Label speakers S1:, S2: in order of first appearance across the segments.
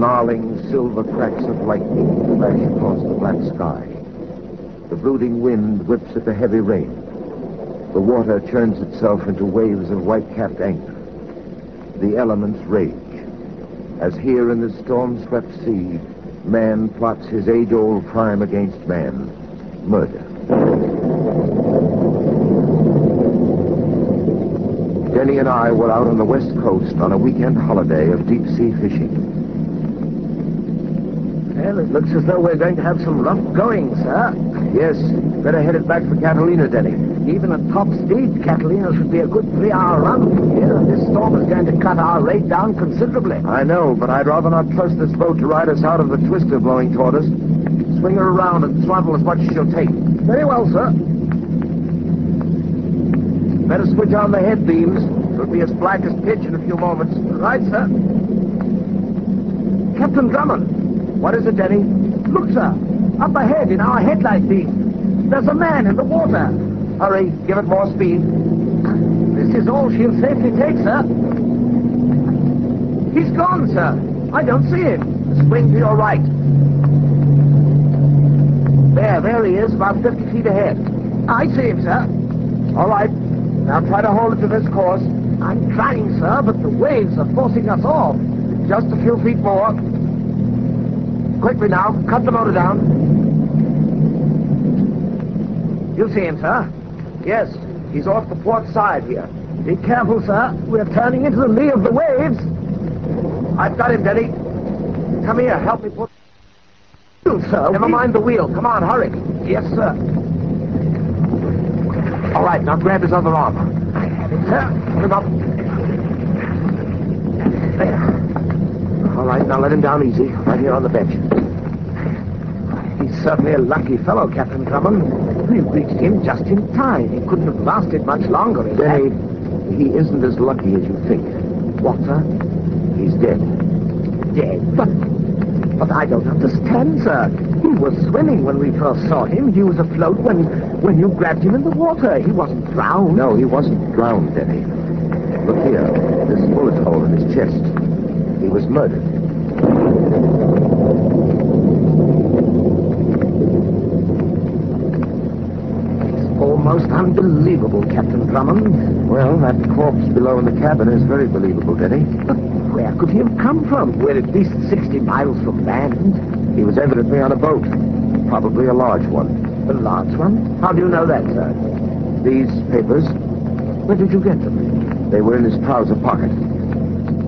S1: Snarling silver cracks of lightning flash across the black sky. The brooding wind whips at the heavy rain. The water churns itself into waves of white-capped anger. The elements rage, as here in this storm-swept sea, man plots his age-old crime against man, murder. Denny and I were out on the west coast on a weekend holiday of deep-sea fishing.
S2: Well, it looks as though we're going to have some rough going, sir.
S1: Yes, better head it back for Catalina, Denny.
S2: Even at top speed, Catalina should be a good 3-hour run from here, and this storm is going to cut our rate down considerably.
S1: I know, but I'd rather not trust this boat to ride us out of the twister blowing toward us. Swing her around and throttle as much as she'll take.
S2: Very well, sir.
S1: Better switch on the head beams. It'll be as black as pitch in a few moments.
S2: Right, sir. Captain Drummond.
S1: What is it, Denny?
S2: Look, sir. Up ahead in our headlight beam. There's a man in the water.
S1: Hurry, give it more speed.
S2: This is all she'll safely take, sir. He's gone, sir. I don't see him.
S1: Swing to your right.
S2: There he is, about 50 feet ahead. I see him, sir.
S1: All right. Now try to hold it to this course.
S2: I'm trying, sir, but the waves are forcing us off.
S1: Just a few feet more. Quickly now, cut the motor down.
S2: You see him, sir?
S1: Yes, he's off the port side here.
S2: Be careful, sir. We're turning into the lee of the waves.
S1: I've got him, Denny. Come here, help me put...
S2: You, sir.
S1: Never mind the wheel. Come on, hurry.
S2: Yes, sir.
S1: All right, now grab his other arm.
S2: I have it, sir.
S1: Put him up. There. All right, now let him down easy, right here on the bench.
S2: He's certainly a lucky fellow, Captain Drummond. We reached him just in time. He couldn't have lasted much longer.
S1: Denny, he isn't as lucky as you think.
S2: What, sir?
S1: He's dead.
S2: Dead? But I don't understand, sir. He was swimming when we first saw him. He was afloat when you grabbed him in the water. He wasn't drowned.
S1: No, he wasn't drowned, Denny. Look here, this bullet hole in his chest. He was murdered.
S2: It's almost unbelievable, Captain Drummond.
S1: Well, that corpse below in the cabin is very believable, Denny.
S2: But where could he have come from? We're at least 60 miles from land.
S1: He was evidently on a boat. Probably a large one.
S2: A large one? How do you know that, sir?
S1: These papers,
S2: Where did you get them?
S1: they were in his trouser pocket.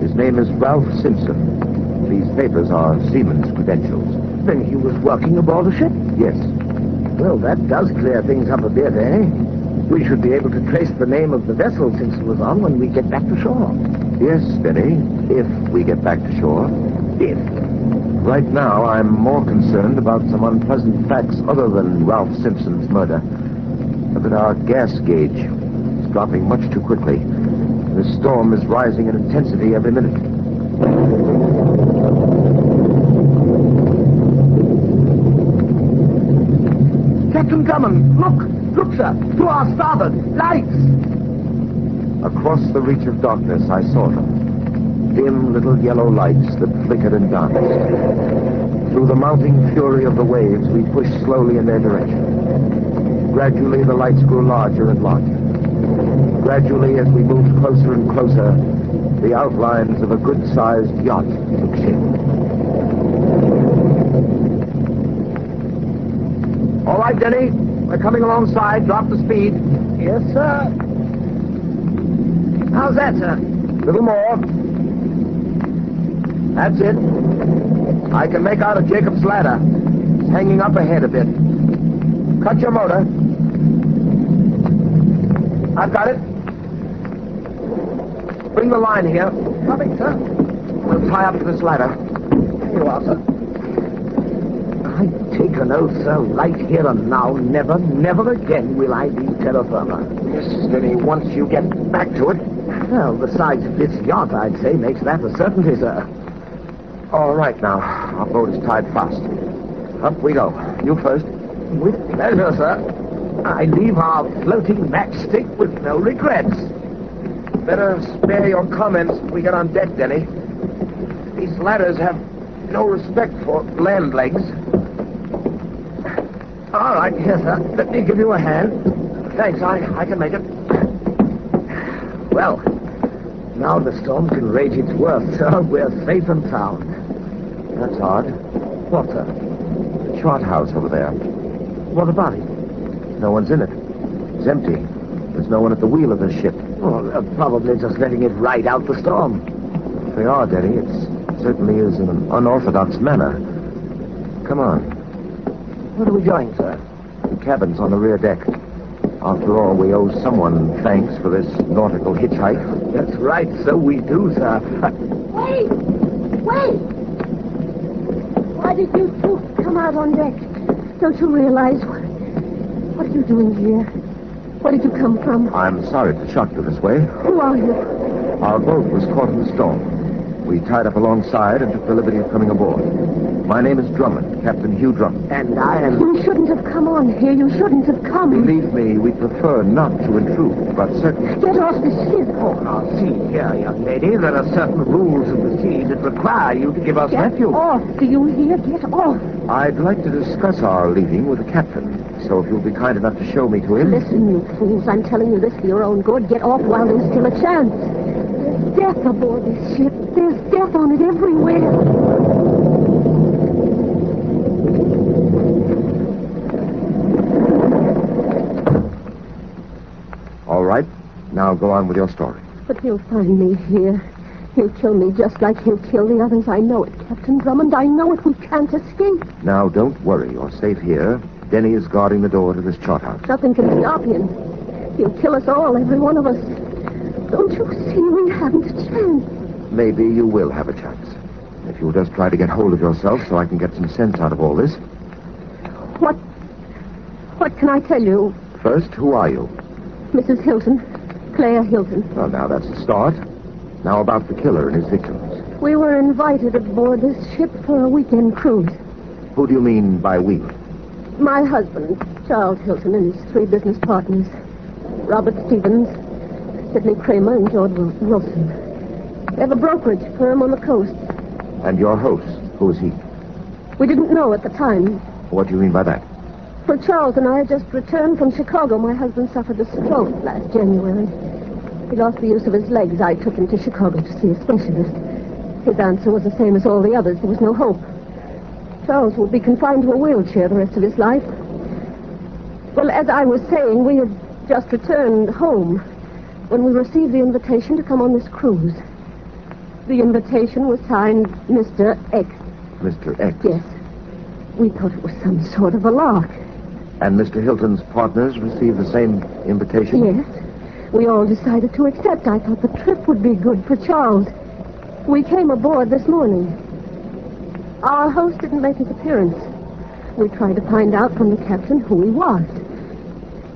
S1: His name is Ralph Simpson. These papers are seaman's credentials.
S2: Then he was working aboard a ship?
S1: Yes.
S2: Well, that does clear things up a bit, eh? We should be able to trace the name of the vessel Simpson was on when we get back to shore.
S1: Yes, Denny, if we get back to shore.
S2: If.
S1: Right now, I'm more concerned about some unpleasant facts other than Ralph Simpson's murder. That our gas gauge is dropping much too quickly. The storm is rising in intensity every minute.
S2: Captain Drummond, look! Look, sir! To our starboard! Lights!
S1: Across the reach of darkness, I saw them. Dim little yellow lights that flickered and danced. Through the mounting fury of the waves, we pushed slowly in their direction. Gradually, the lights grew larger and larger. Gradually, as we moved closer and closer, the outlines of a good-sized yacht took shape.
S2: All right, Denny. We're coming alongside. Drop the speed. Yes, sir. How's that, sir?
S1: Little more. That's it. I can make out a Jacob's ladder. It's hanging up ahead a bit. Cut your motor. I've got it. Bring the line here.
S2: Coming, sir.
S1: We'll tie up to this ladder.
S2: Here you are, sir. I take an oath, sir, right here and now, never, never again will I leave terra firma.
S1: Yes, Denny, once you get back to it.
S2: Well, the size of this yacht, I'd say, makes that a certainty, sir.
S1: All right, now. Our boat is tied fast. Up we go. You first.
S2: With pleasure, sir. I leave our floating matchstick with no regrets.
S1: Better spare your comments when we get on deck, Denny. These ladders have no respect for land legs.
S2: All right, here, sir. Let me give you a hand.
S1: Thanks, I can make it.
S2: Well, now the storm can rage its worst, sir. We're safe and sound.
S1: That's odd.
S2: What, sir?
S1: The chart house over there.
S2: What about it?
S1: No one's in it. It's empty. There's no one at the wheel of the ship.
S2: Well, probably just letting it ride out the storm.
S1: If they are, Denny, it certainly is in an unorthodox manner. Come on.
S2: Where are we going, sir?
S1: The cabin's on the rear deck. After all, we owe someone thanks for this nautical hitchhike.
S2: That's right, so we do, sir.
S3: Wait! Wait! Why did you two come out on deck? Don't you realize what are you doing here? Where did you come from?
S1: I'm sorry to shock you this way.
S3: Who are you?
S1: Our boat was caught in the storm. We tied up alongside and took the liberty of coming aboard. My name is Drummond, Captain Hugh Drummond.
S2: And I am...
S3: You shouldn't have come on here. You shouldn't have come.
S1: Believe me, we prefer not to intrude, but certainly...
S3: Get off the ship.
S2: Oh, now, see here, young lady. There are certain rules of the sea that require you to give us
S3: Get
S2: refuge.
S3: off. Do you hear? Get off.
S1: I'd like to discuss our leaving with the captain, so if you'll be kind enough to show me to him...
S3: Listen, you fools. I'm telling you this for your own good. Get off while there's still a chance. There's death aboard this ship. There's death on it everywhere.
S1: All right, now go on with your story.
S3: But he'll find me here. He'll kill me just like he'll kill the others. I know it, Captain Drummond. I know it. We can't escape.
S1: Now, don't worry. You're safe here. Denny is guarding the door to this chart house.
S3: Nothing can stop him. He'll kill us all, every one of us. Don't you see we haven't a chance?
S1: Maybe you will have a chance. If you'll just try to get hold of yourself so I can get some sense out of all this.
S3: What can I tell you?
S1: First, who are you?
S3: Mrs. Hilton. Claire Hilton.
S1: Well, now that's a start. Now about the killer and his victims.
S3: We were invited aboard this ship for a weekend cruise.
S1: Who do you mean by we?
S3: My husband, Charles Hilton, and his 3 business partners. Robert Stevens, Sidney Kramer, and George Wilson. They have a brokerage firm on the coast.
S1: And your host, who is he?
S3: We didn't know at the time.
S1: What do you mean by that?
S3: For Charles and I had just returned from Chicago. My husband suffered a stroke last January. He lost the use of his legs. I took him to Chicago to see a specialist. His answer was the same as all the others. There was no hope. Charles will be confined to a wheelchair the rest of his life. Well, as I was saying, we had just returned home when we received the invitation to come on this cruise. The invitation was signed Mr. X.
S1: Mr. X?
S3: Yes. We thought it was some sort of a lark.
S1: And Mr. Hilton's partners received the same invitation?
S3: Yes. We all decided to accept. I thought the trip would be good for Charles. We came aboard this morning. Our host didn't make his appearance. We tried to find out from the captain who he was.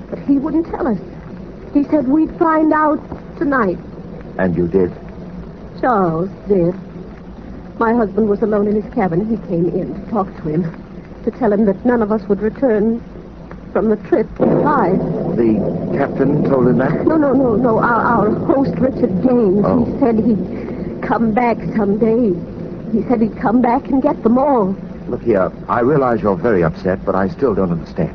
S3: But he wouldn't tell us. He said we'd find out tonight.
S1: And you did?
S3: Charles did. My husband was alone in his cabin. He came in to talk to him, to tell him that none of us would return from the trip alive.
S1: The captain told him that?
S3: No. Our host, Richard Gaines,
S1: Oh.
S3: He said he'd come back someday. He said he'd come back and get them all.
S1: Look here, I realize you're very upset, but I still don't understand.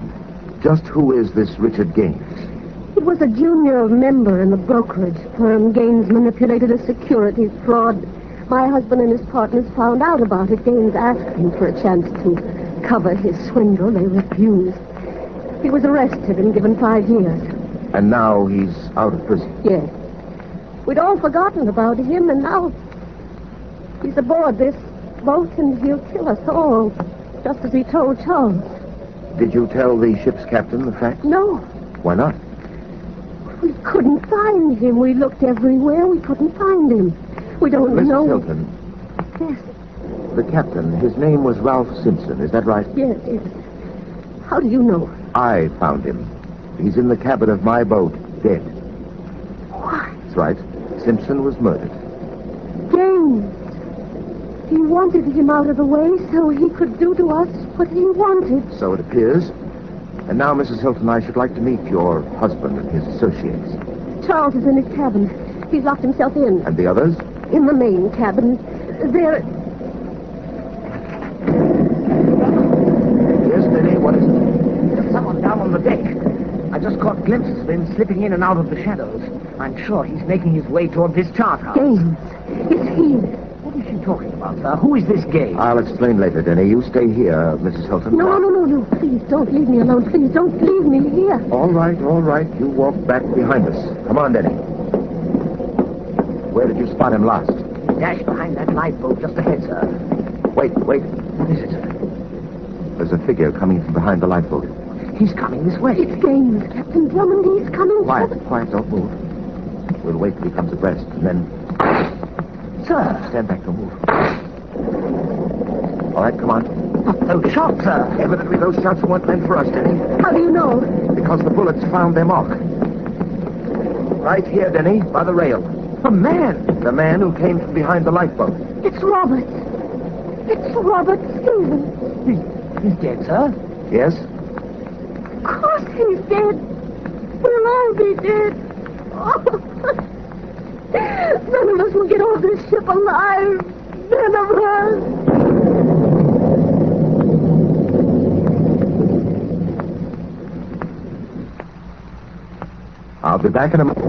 S1: Just who is this Richard Gaines?
S3: He was a junior member in the brokerage firm. Gaines manipulated a securities fraud. My husband and his partners found out about it. Gaines asked him for a chance to cover his swindle. They refused. He was arrested and given 5 years.
S1: And now he's out of prison?
S3: Yes. We'd all forgotten about him, and now he's aboard this boat, and he'll kill us all, just as he told Charles.
S1: Did you tell the ship's captain the fact?
S3: No.
S1: Why not?
S3: We couldn't find him. We looked everywhere. We couldn't find him. We don't know.
S1: Mrs. Hilton,
S3: Yes,
S1: the captain, his name was Ralph Simpson, is that right?
S3: yes. How do you know?
S1: I found him. He's in the cabin of my boat, dead.
S3: Why,
S1: That's right. Simpson was murdered.
S3: James. He wanted him out of the way so he could do to us what he wanted.
S1: So it appears. And now, Mrs. Hilton, I should like to meet your husband and his associates.
S3: Charles is in his cabin. He's locked himself in.
S1: And the others?
S3: In the main cabin. They're...
S2: glimpses of him slipping in and out of the shadows. I'm sure he's making his way toward this chart house.
S3: Gaines. It's he.
S2: What is she talking about, sir? Who is this Gaines?
S1: I'll explain later, Denny. You stay here, Mrs. Hilton.
S3: No. Please, don't leave me alone. Please, don't leave me here.
S1: All right. You walk back behind us. Come on, Denny. Where did you spot him last?
S2: Dash behind that lifeboat just ahead, sir.
S1: Wait.
S2: What is it, sir?
S1: There's a figure coming from behind the lifeboat.
S2: He's coming this way.
S3: It's Gaines, Captain Drummond. He's coming.
S1: Quiet, don't move. We'll wait till he comes abreast, and then...
S2: Sir.
S1: Stand back, don't move. All right, come on.
S2: Those shots, sir.
S1: Evidently, those shots weren't meant for us, Denny.
S3: How do you know?
S1: Because the bullets found their mark. Right here, Denny, by the rail.
S2: A man.
S1: The man who came from behind the lifeboat.
S3: It's Robert. It's Robert Stevens.
S2: He's dead, sir.
S1: Yes?
S3: Of course he's dead. We'll all be dead. Oh. None of us will get off this ship alive. None of us.
S1: I'll be back in a moment.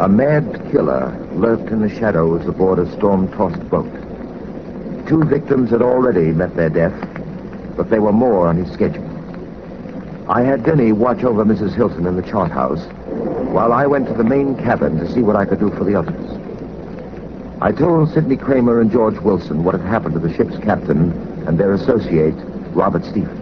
S1: A mad killer lurked in the shadows aboard a storm-tossed boat. 2 victims had already met their death, but there were more on his schedule. I had Denny watch over Mrs. Hilton in the chart house, while I went to the main cabin to see what I could do for the others. I told Sidney Kramer and George Wilson what had happened to the ship's captain and their associate, Robert Stevens.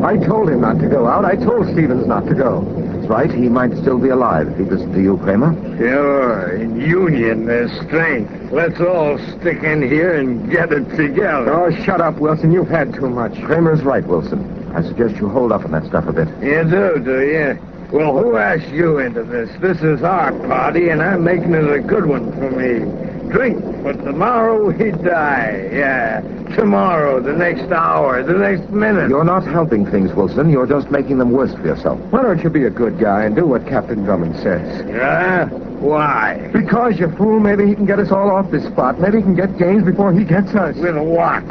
S4: I told him not to go out. I told Stevens not to go.
S1: That's right. He might still be alive if he listened to you, Kramer.
S4: Sure. In union, there's strength. Let's all stick in here and get it together. Oh, shut up, Wilson. You've had too much.
S1: Kramer's right, Wilson. I suggest you hold up on that stuff a bit.
S4: You do you? Well, who asked you into this? This is our party, and I'm making it a good one for me. Drink, but tomorrow we die. Yeah, tomorrow, the next hour, the next minute.
S1: You're not helping things, Wilson. You're just making them worse for yourself.
S4: Why don't you be a good guy and do what Captain Drummond says? Yeah? Why? Because, you fool, maybe he can get us all off this spot. Maybe he can get Gaines before he gets us. With what?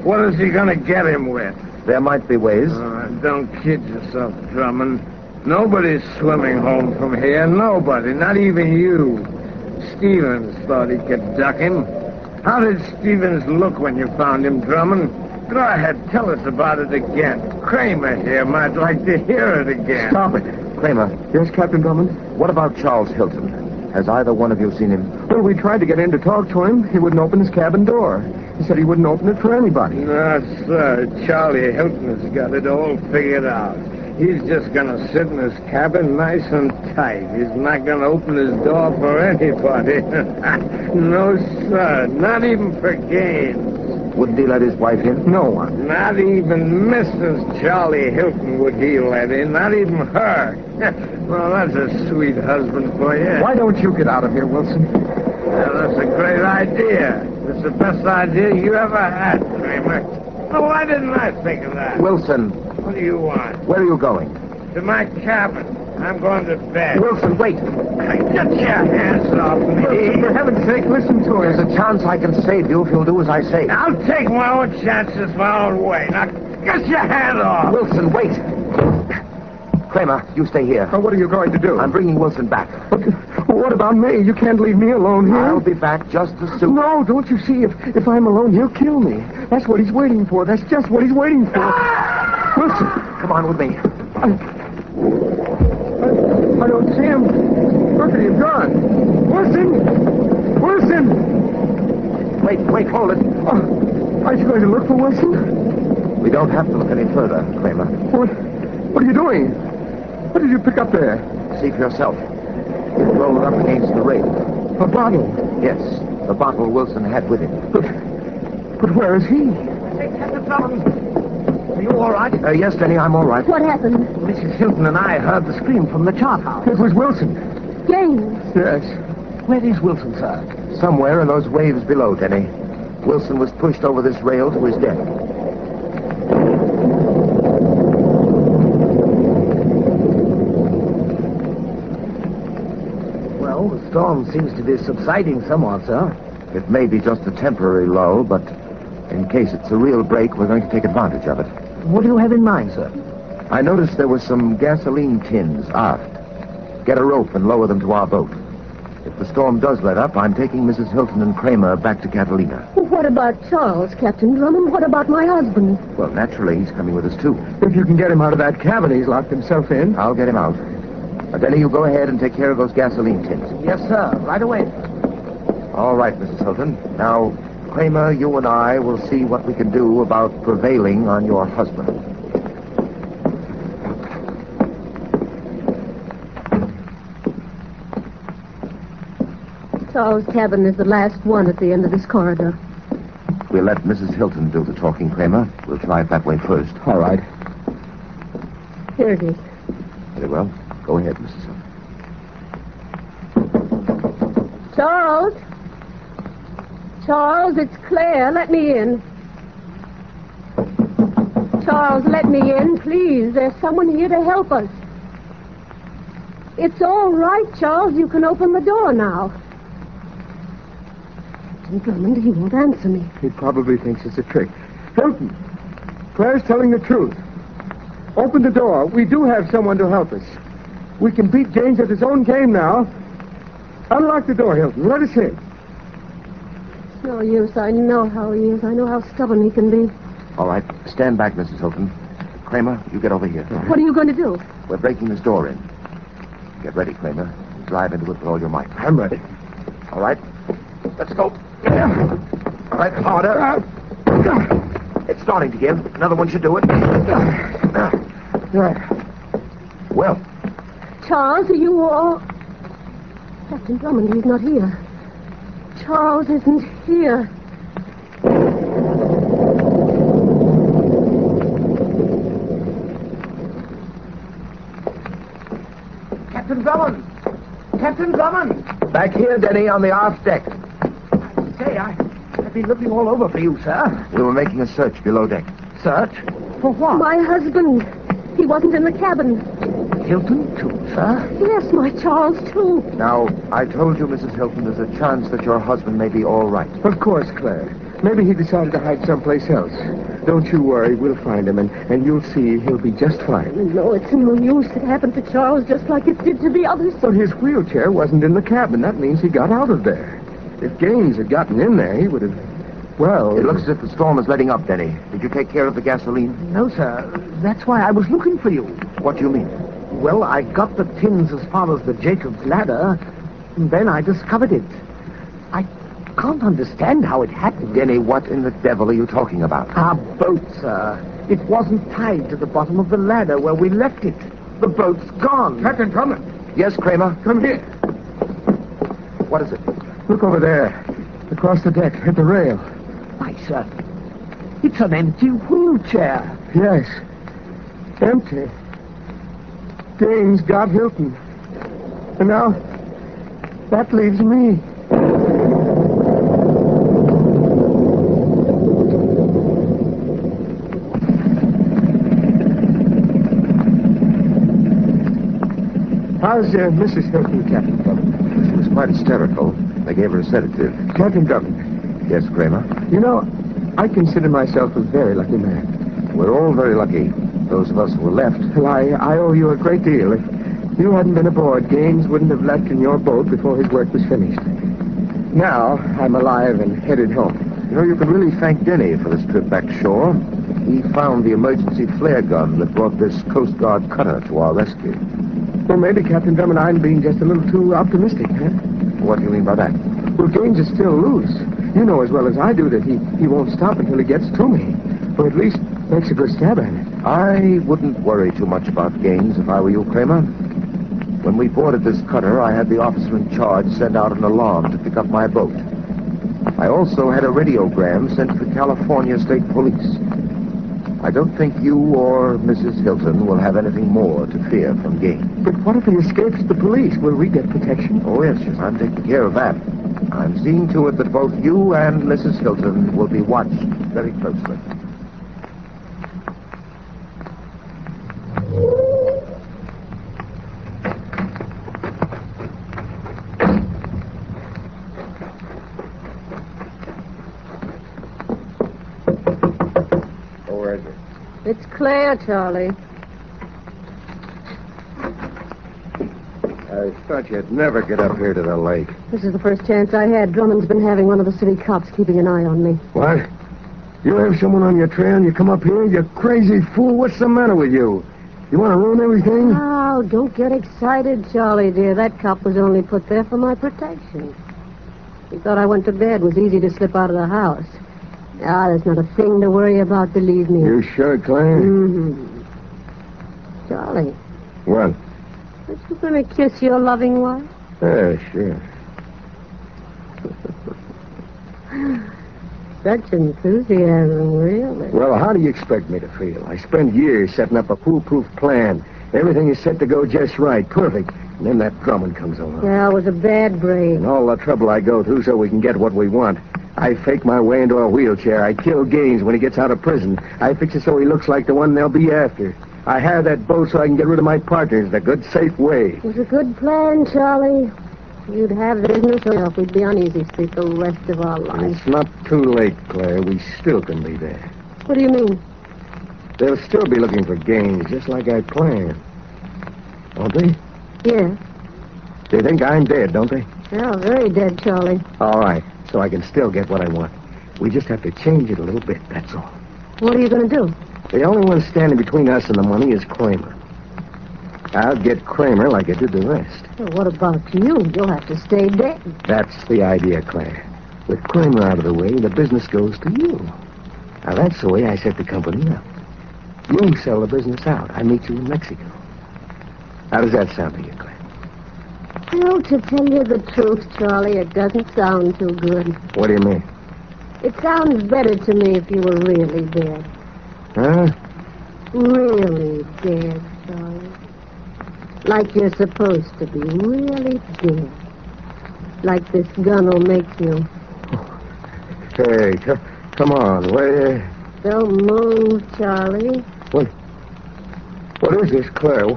S4: What is he going to get him with?
S1: There might be ways.
S4: Don't kid yourself, Drummond. Nobody's swimming home from here. Nobody. Not even you. Stevens thought he could duck him. How did Stevens look when you found him, Drummond? Go ahead, tell us about it again. Kramer here might like to hear it again.
S1: Stop it. Kramer.
S4: Yes, Captain Drummond?
S1: What about Charles Hilton? Has either one of you seen him?
S4: Well, we tried to get in to talk to him. He wouldn't open his cabin door. He said he wouldn't open it for anybody. No, sir. Charlie Hilton has got it all figured out. He's just going to sit in his cabin nice and tight. He's not going to open his door for anybody. No, sir. Not even for Gaines.
S1: Wouldn't he let his wife in?
S4: No one. Not even Mrs. Charlie Hilton would he let in. Not even her. Well, that's a sweet husband for you. Why don't you get out of here, Wilson? Well, that's a great idea. It's the best idea you ever had, Kramer. Oh, why didn't I think of that?
S1: Wilson.
S4: What do you want?
S1: Where are you going?
S4: To my cabin. I'm going to bed.
S1: Wilson, wait.
S4: Get your hands off me. Wilson, for heaven's sake, listen to
S1: There's a chance I can save you if you'll do as I say.
S4: I'll take my own chances my own way. Now, get your hand off.
S1: Wilson, wait. Kramer, you stay here.
S4: Oh, what are you going to do?
S1: I'm bringing Wilson back.
S4: What about me? You can't leave me alone here.
S1: I'll be back just as soon.
S4: No, don't you see? If I'm alone, he'll kill me. That's what he's waiting for. That's just what he's waiting for. Wilson,
S1: come on with me.
S4: I don't see him. Where could he have gone? Wilson! Wilson!
S1: Wait, hold it.
S4: Oh, aren't you going to look for Wilson?
S1: We don't have to look any further, Kramer.
S4: What are you doing? What did you pick up there?
S1: See for yourself. It rolled up against the rail.
S4: A bottle?
S1: Yes, the bottle Wilson had with him.
S4: But where is he?
S2: Hey, Captain Drummond. Are you all right?
S1: Yes, Denny, I'm all right.
S3: What happened?
S2: Mrs. Hilton and I heard the scream from the chart house.
S4: It was Wilson.
S3: Gaines.
S4: Yes.
S2: Where is Wilson, sir?
S1: Somewhere in those waves below, Denny. Wilson was pushed over this rail to his death.
S2: Well, the storm seems to be subsiding somewhat, sir.
S1: It may be just a temporary lull, but In case it's a real break, we're going to take advantage of it.
S2: What do you have in mind, sir?
S1: I noticed there were some gasoline tins aft. Get a rope and lower them to our boat. If the storm does let up, I'm taking Mrs. Hilton and Kramer back to Catalina.
S3: What about Charles, Captain Drummond? What about my husband?
S1: Well, naturally, he's coming with us, too.
S4: If you can get him out of that cabin he's locked himself in.
S1: I'll get him out. Denny, you go ahead and take care of those gasoline tins.
S2: Yes, sir. Right away.
S1: All right, Mrs. Hilton. Now, Kramer, you and I will see what we can do about prevailing on your husband.
S3: Charles' cabin is the last one at the end of this corridor.
S1: We'll let Mrs. Hilton do the talking, Kramer. We'll try it that way first.
S4: All right.
S3: Here it is.
S1: Very well. Go ahead, Mrs. Hilton.
S3: Charles? Charles, it's Claire. Let me in. Charles, let me in, please. There's someone here to help us. It's all right, Charles. You can open the door now. Captain Drummond, he won't answer me.
S4: He probably thinks it's a trick. Hilton, Claire's telling the truth. Open the door. We do have someone to help us. We can beat James at his own game now. Unlock the door, Hilton. Let us in.
S3: It's no use. I know how he is. I know how stubborn he can be.
S1: All right. Stand back, Mrs. Hilton. Kramer, you get over here.
S3: What are you going to do?
S1: We're breaking this door in. Get ready, Kramer. Drive into it with all your might.
S4: I'm ready.
S1: All right. Let's go. All right, harder. It's starting to give. Another one should do it. Well,
S3: Charles, are you all... Captain Drummond, he's not here. Charles isn't here.
S2: Captain Drummond! Captain Drummond!
S1: back here, Denny, on the aft deck.
S2: Say, I've been looking all over for you, sir.
S1: We were making a search below deck.
S2: Search? For what?
S3: My husband. He wasn't in the cabin.
S2: Hilton, too, sir?
S3: Yes, my Charles, too.
S1: Now, I told you, Mrs. Hilton, there's a chance that your husband may be all right.
S4: Of course, Claire. Maybe he decided to hide someplace else. Don't you worry. We'll find him, and you'll see he'll be just fine.
S3: No, it's no use. It happened to Charles just like it did to the others.
S4: But his wheelchair wasn't in the cabin. That means he got out of there. If Gaines had gotten in there, he would have... Well...
S1: It looks as if the storm is letting up, Denny. Did you take care of the gasoline?
S2: No, sir. That's why I was looking for you.
S1: What do you mean?
S2: Well, I got the tins as far as the Jacob's ladder, and then I discovered it. I can't understand how it happened.
S1: Denny, what in the devil are you talking about?
S2: Our boat, sir. It wasn't tied to the bottom of the ladder where we left it. The boat's gone.
S4: Captain Drummond,
S1: Yes, Kramer?
S4: come here.
S1: What is it?
S4: Look over there. Across the deck, at the rail.
S2: Why, sir, it's an empty wheelchair.
S4: Yes. Empty. Gaines got Hilton. And now, that leaves me. How's Mrs. Hilton, Captain Drummond?
S1: She was quite hysterical. They gave her a sedative.
S4: Captain Drummond,
S1: Yes, Kramer?
S4: you know, I consider myself a very lucky man.
S1: We're all very lucky. Those of us who were left.
S4: Well, I owe you a great deal. If you hadn't been aboard, Gaines wouldn't have left in your boat before his work was finished. Now, I'm alive and headed home.
S1: You know, you can really thank Denny for this trip back shore. He found the emergency flare gun that brought this Coast Guard cutter to our rescue.
S4: Well, maybe, Captain Drummond, I'm being just a little too optimistic, huh?
S1: What do you mean by that?
S4: Well, Gaines is still loose. You know as well as I do that he won't stop until he gets to me. Or at least makes a good stab at it.
S1: I wouldn't worry too much about Gaines if I were you, Kramer. When we boarded this cutter, I had the officer in charge send out an alarm to pick up my boat. I also had a radiogram sent to the California State Police. I don't think you or Mrs. Hilton will have anything more to fear from Gaines.
S4: But what if he escapes the police? Will we get protection?
S1: Oh, yes, I'm taking care of that. I'm seeing to it that both you and Mrs. Hilton will be watched very closely.
S3: Claire, Charlie.
S4: I thought you'd never get up here to the lake.
S3: This is the first chance I had. Drummond's been having one of the city cops keeping an eye on me.
S4: What? You have someone on your trail and you come up here? You crazy fool. What's the matter with you? You want to ruin everything?
S3: Oh, don't get excited, Charlie, dear. That cop was only put there for my protection. He thought I went to bed. It was easy to slip out of the house. Ah, there's not a thing to worry about, believe me.
S4: You sure, Claire?
S3: Mm-hmm. Charlie.
S4: What?
S3: Aren't you going to kiss your loving wife?
S4: Yeah, sure.
S3: Such enthusiasm, really.
S4: Well, how do you expect me to feel? I spent years setting up a foolproof plan. Everything is set to go just right, perfect. And then that Drummond comes along.
S3: Yeah, it was a bad break.
S4: And all the trouble I go through so we can get what we want. I fake my way into a wheelchair. I kill Gaines when he gets out of prison. I fix it so he looks like the one they'll be after. I have that boat so I can get rid of my partners in a good, safe way.
S3: It was a good plan, Charlie. You'd have the business enough. We'd be on Easy Street the rest of our lives.
S4: It's not too late, Claire. We still can be there.
S3: What do you mean?
S4: They'll still be looking for Gaines, just like I planned. Won't they?
S3: Yeah.
S4: They think I'm dead, don't they?
S3: Yeah, very dead, Charlie.
S4: All right, so I can still get what I want. We just have to change it a little bit, that's all.
S3: What are you going to do?
S4: The only one standing between us and the money is Kramer. I'll get Kramer like I did the rest.
S3: Well, what about you? You'll have to stay dead.
S4: That's the idea, Claire. With Kramer out of the way, the business goes to you. Now, that's the way I set the company up. You sell the business out. I meet you in Mexico. How does that sound to you, Claire?
S3: Well, to tell you the truth, Charlie, it doesn't sound too good.
S4: What do you mean?
S3: It sounds better to me if you were really dead.
S4: Huh?
S3: Really dead, Charlie. Like you're supposed to be. Really dead. Like this gun will make you.
S4: Hey, come on. Where?
S3: Don't move, Charlie.
S4: What is this, Claire?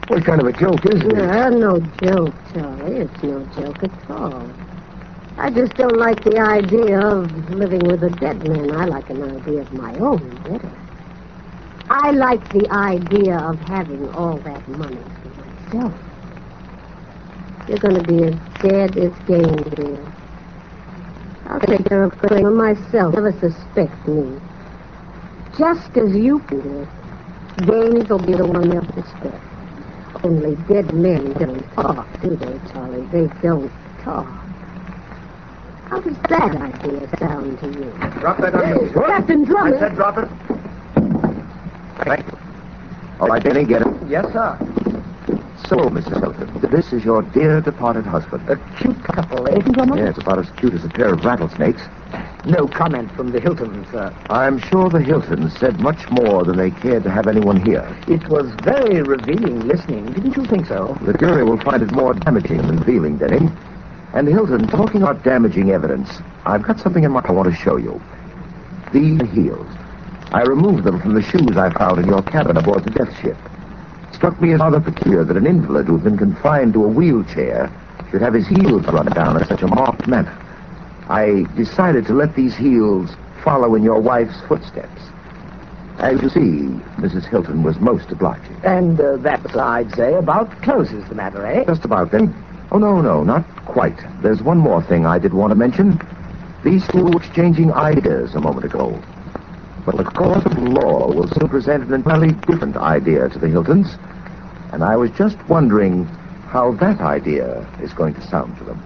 S4: What kind of a joke is this?
S3: No joke, Charlie. It's no joke at all. I just don't like the idea of living with a dead man. I like an idea of my own better. I like the idea of having all that money for myself. You're going to be as dead as Gaines, dear. I'll take care of Kramer myself. Never suspect me. Just as you can do it. Gaines will be the one they'll suspect. Only dead men don't talk, do they, Charlie? They don't talk. How does that idea sound to you?
S4: Drop that on me.
S3: Captain Drummond!
S4: I said drop it. Thank you. All right, Denny, get it.
S2: Yes, sir.
S1: So, Mrs. Hilton, this is your dear departed husband.
S2: A cute couple, eh, Drummond?
S1: Yes, about as cute as a pair of rattlesnakes.
S2: No comment from the Hiltons, sir.
S1: I'm sure the Hiltons said much more than they cared to have anyone hear.
S2: It was very revealing listening. Didn't you think so?
S1: The jury will find it more damaging than revealing, Denny. And Hilton, talking about damaging evidence, I've got something in mind I want to show you. These heels. I removed them from the shoes I found in your cabin aboard the death ship. It struck me as rather peculiar that an invalid who'd been confined to a wheelchair should have his heels run down in such a marked manner. I decided to let these heels follow in your wife's footsteps. As you see, Mrs. Hilton was most obliging.
S2: And that's, I'd say, about closes the matter, eh?
S1: Just about then. Oh, no, not quite. There's one more thing I did want to mention. These two were exchanging ideas a moment ago. But the court of law will soon present an entirely different idea to the Hiltons. And I was just wondering how that idea is going to sound to them.